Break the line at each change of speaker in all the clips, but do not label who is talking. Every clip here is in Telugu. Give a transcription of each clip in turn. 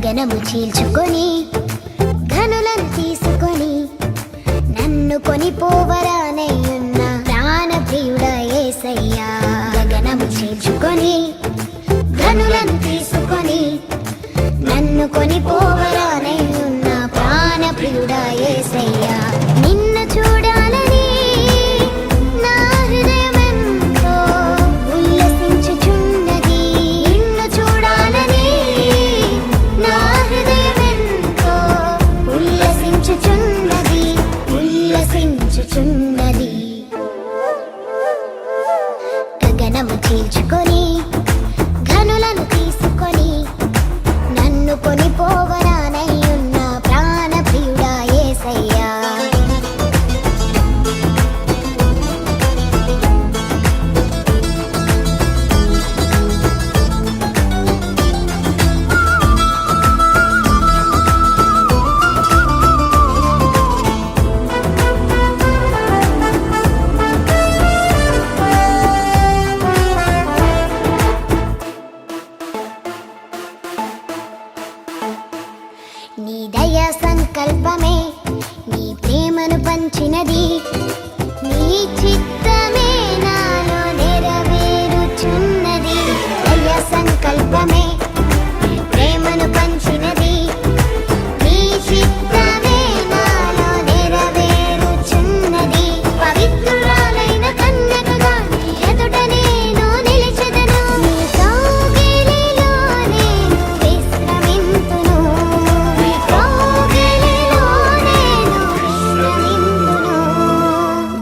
గగనము చీల్చుకొని ధనులను తీసుకొని నన్ను కొనిపోవరానయ్యున్న ప్రాణ ప్రియుడా యేసయ్యా. గగనము చీల్చుకొని ధనులను తీసుకొని నన్ను కొనిపోవరానయ్యున్న ప్రాణ ప్రియుడా యేసయ్యా. నిన్ను చూడాలని నా హృదయమెంతో ఉల్లసించుచున్నది. నిన్ను చూడాలని నా హృదయమెంతో ఉల్లసించుచున్నది. గగనము చీల్చుకొని ఘనులను తీసుకొని నన్ను కొనిపోవరానయ్యున్న ప్రాణ ప్రియుడా యేసయ్యా. నీ దయా సంకల్పమే నీ ప్రేమను పంచినది. నీ చిత్తమే నాలో నెరవేరుచున్నది. దయా సంకల్పమే నీ ప్రేమను పంచినది. నీ చిత్తమే నాలో నెరవేరుచున్నది. పవిత్రురాలైన కన్యకగా నీ ఎదుట నేను నిలిచెదను. నీ కౌగిలిలో నేను విశ్రమింతును.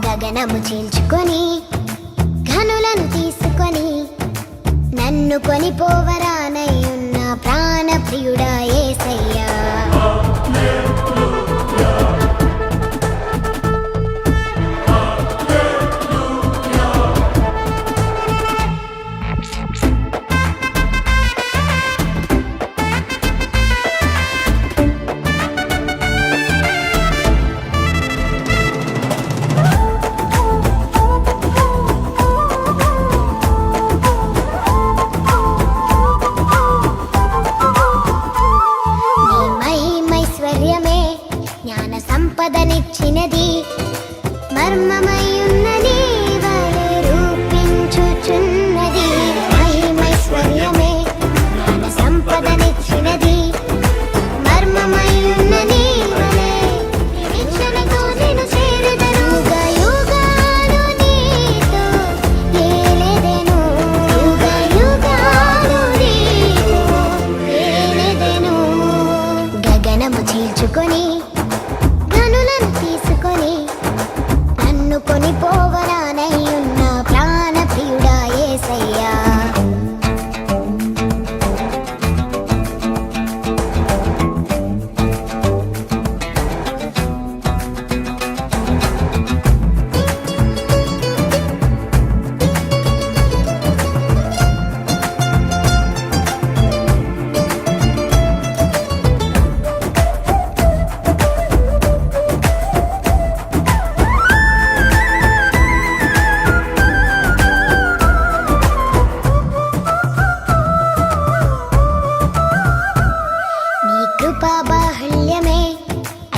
గగనము చీల్చుకొని ఘనులను తీసుకొని నన్ను కొనిపోవరానయ్యున్న ప్రాణ ప్రియుడా యేసయ్యా. జ్ఞాన సంపదనిచ్చినది. మర్మమయ్యున్న నీ వలె రూపించుచున్నది. మహిమైశ్వర్యమే జ్ఞాన సంపదనిచ్చినది. మర్మమయ్యున్న నీ వలె నిరీక్షణతో నేను చేరెదను. యుగయుగాలు నీతో ఏలెదను. యుగయుగాలు నీతో ఏలెదను. గగనము చీల్చుకొని ధనులను తీసుకొని నన్ను కొనిపోవరానయ్యున్న ప్రాణ ప్రియుడా యేసయ్యా. కృపాబాహుళ్యమే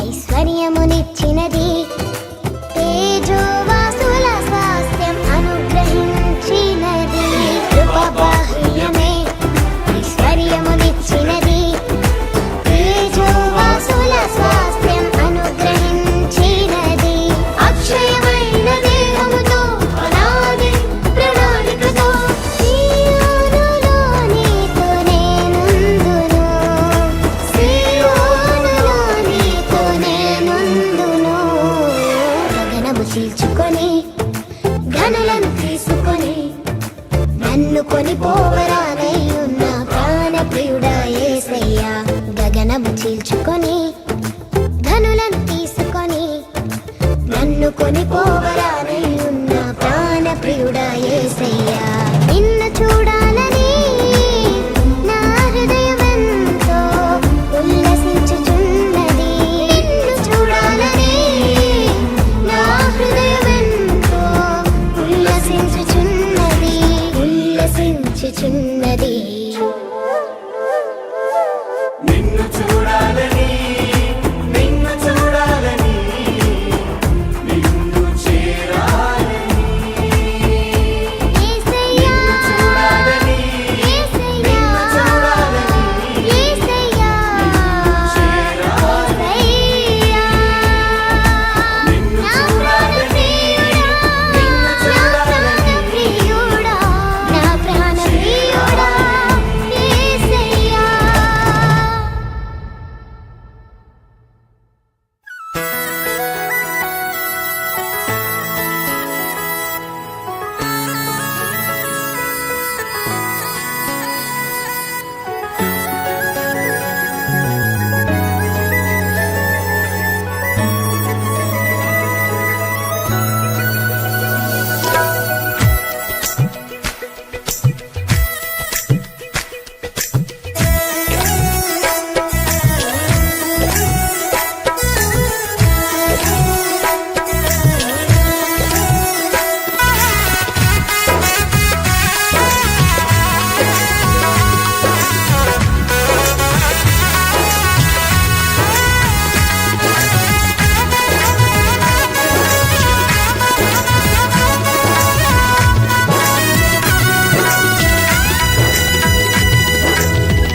ఐశ్వర్యమునిచ్చినది. తేజోవాసుల స్వాస్థ్యం అనుగ్రహించినది. కృపాబాహుళ్యమే ఐశ్వర్యమునిచ్చినది. తేజోవాసుల స్వాస్థ్యం అనుగ్రహించినది. అక్షయమైన దేహముతో అనాది ప్రణాళికతో సీయోనులో నీతో నేనుందును. గగనము చీల్చుకొని ఘనులను తీసుకొని నన్ను కొనిపోవరానయ్యున్న ప్రాణ ప్రియుడా యేసయ్యా. గగనము చీల్చుకొని ధనులను తీసుకొని నన్ను కొనిపోవరానయ్యున్న ప్రాణ ప్రియుడా యేసయ్యా. నిన్ను చూడాలని నా హృదయమెంతో ఉల్లసించుచున్నది. నిన్ను చూడాలని నా హృదయమెంతో ఉల్లసించుచున్నది.
నిన్ను నిన్ను చూడాలని నిన్ను చూడాలని నిన్ను చేరాలని
యేసయ్యా
నిన్ను చూడాలని
యేసయ్యా
నిన్ను చూడాలని
యేసయ్యా
చేరాలని
యేసయ్యా
నిన్ను
నా
చూడాలని నిన్ను చూడాలని
ప్రియుడా నా ప్రాణ ప్రియుడా యేసయ్యా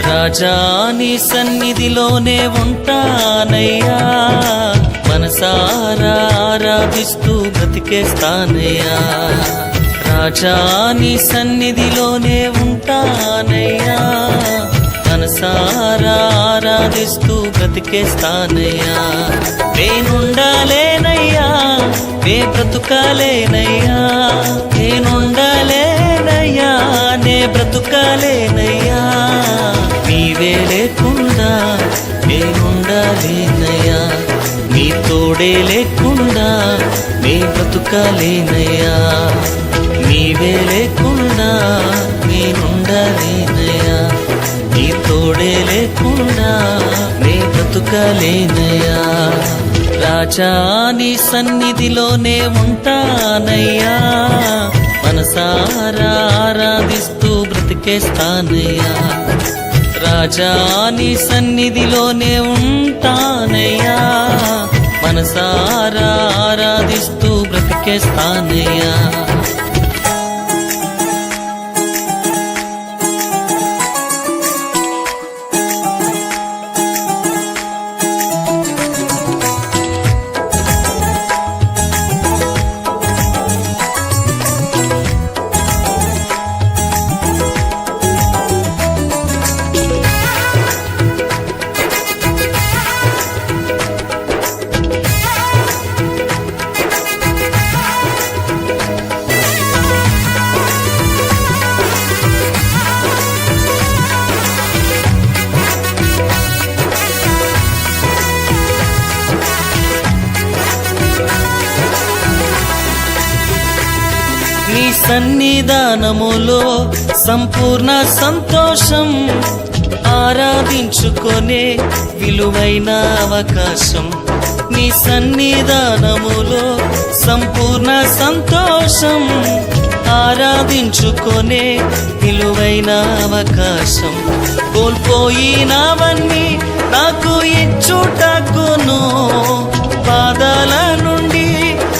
రాజా నీ సన్నిధిలోనే ఉంటానయ్యా మనసారా ఆరాధిస్తూ బ్రతికేస్తానయ్యా రాజా నీ సన్నిధిలోనే ఉంటానయ్యా మనసారా ఆరాధిస్తూ బ్రతికేస్తానయ్యా నేనుండాలేనయ్యా నే బ్రతుకాలేనయ్యా నేనుండాలేనయ్యా నే బ్రతుకాలేనయ్యా నీవే లేకుండా నేనుండాలేనయ్యా నీ తోడే లేకుండా నే బ్రతుకాలేనయ్యా నీవే లేకుండా నేనుండాలేనయ్యా నీ తోడే లేకుండా నే బ్రతుకాలేనయ్యా రాజా నీ సన్నిధిలోనే ఉంటానయ్యా మనసారా ఆరాధిస్తూ బ్రతికేస్తానయ్యా రాజా నీ సన్నిధిలోనే ఉంటానయ్యా మనసారా ఆరాధిస్తూ బ్రతికేస్తానయ్యా నీ సన్నిధానములో సంపూర్ణ సంతోషం ఆరాధించుకొనే విలువైన అవకాశం నీ సన్నిధానములో సంపూర్ణ సంతోషం ఆరాధించుకొనే విలువైన అవకాశం కోల్పోయినవన్నీ నాకు ఇచ్చుటకును బాధల నుండి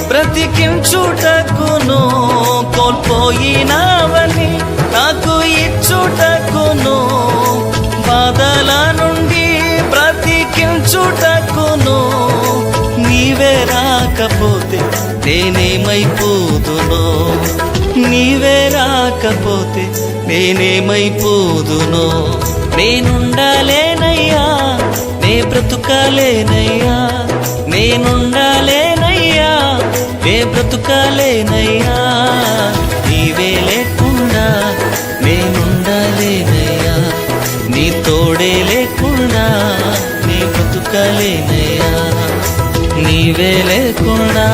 బ్రతికించుటకును కోల్పోయినవన్నీ నాకు ఇచ్చుటకును బాధల నుండి బ్రతికించుటకును నీవే రాకపోతే నేనేమైపోదునో నీవే రాకపోతే నేనేమైపోదునో నేనుండాలేనయ్యా నే బ్రతుకాలేనయ్యా నేనుండాలేనయ్యా నే బ్రతుకాలేనయ్యా నీవే లేకుండా నేనుండాలేనయ్యా నీ తోడే లేకుండా నీ బ్రతుకాలేనయ్యా నీవే లేకుండా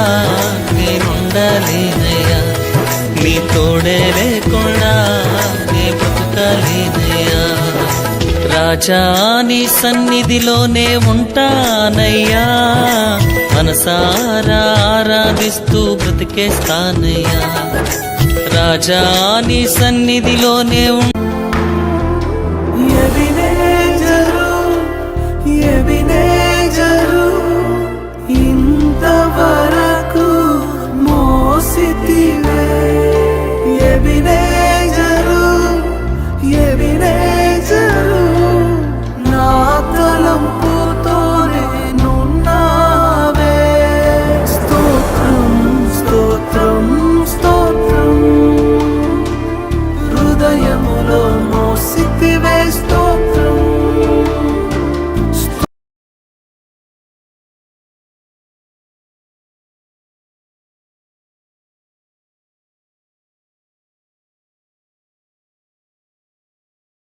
నేనుండాలేనయ్యా నీ తోడే లేకుండా నే బ్రతుకాలేనయ్యా రాజా నీ సన్నిధిలోనే ఉంటానయ్యా మనసారా ఆరాధిస్తూ బ్రతికేస్తానయ్యా రాజా నీ సన్నిధిలోనే